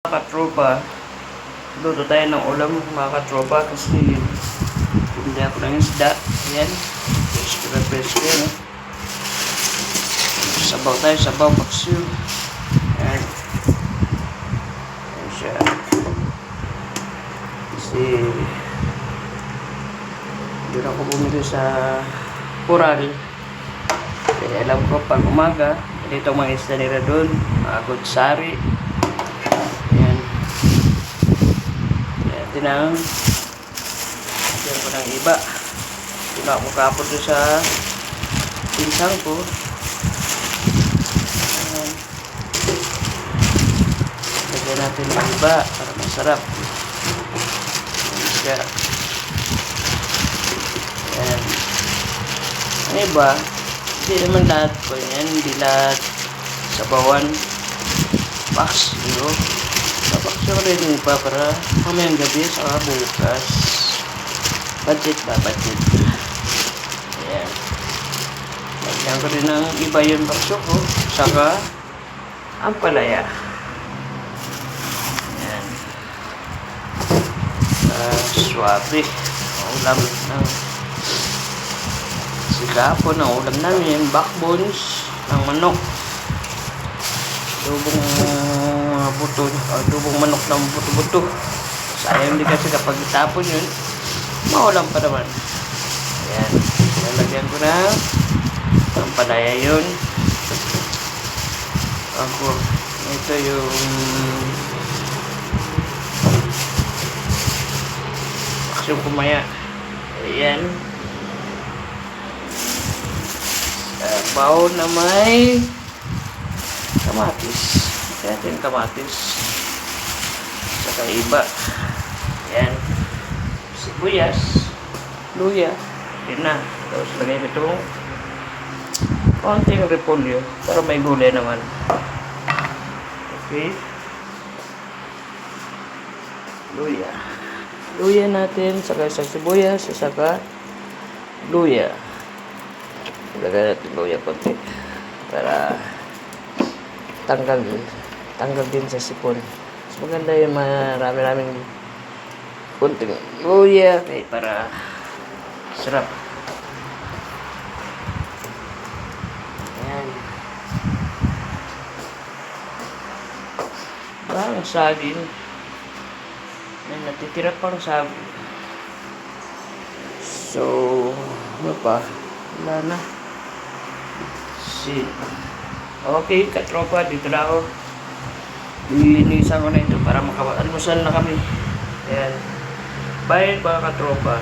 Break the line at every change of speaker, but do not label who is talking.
Mga katropa, luto tayo ng ulam mga katropa kasi hindi ako ng isda. Ayan, fresh ko yan. Sabaw tayo, sabaw paksiw. Ayan. Ayan siya. Kasi doon ako bumili sa Coral. Kaya alam ko pag umaga, dito mga isda nila doon, mga kutsari. Tinang diyan ko ng iba. Tuna ko kapon doon sa pinsang ko. Lagyan natin ng iba para masarap. Ayan. Ayan. Ang iba, hindi naman lahat po yan. Hindi lahat sabawan. Box, yun. Papaksa ko rin yung iba para mamayang gabi sa bukas. Budget ba? Budget. Ayan. Lagyan ko rin ng iba yung bakso ko. Saka ang palaya. Ayan. Suwabe. Ulam ng sikapon. Ang ulam namin. Backbones ng manok. Dubong buto, dubong manok ng buto-buto. Sayang din kasi kapag itapon yun, maulam pa naman. Ayan, lalagyan ko na ang palaya yun. Ako, ito yung aksyon kumaya. Ayan. Baon na may kamatis. Kaya natin kamatis. Saka iba. Ayan. Sibuyas. Luya. Yan na. Tapos lagay ko itong konting repolyo para may gulay naman. Okay. Luya. Luya natin. Saka sa sibuyas. Saka luya. Lagay natin luya konti. Para tanggal din sa sipon. Mas maganda yung marami-raming kunting luya para sarap. Ayan. Parang saging. May natitira pang saging. So, ano pa? Wala na. Okay, katropa, dito na ako. Lilinisan ko na ito para makapag-almusal na kami. Ayan. Bye, mga katropa.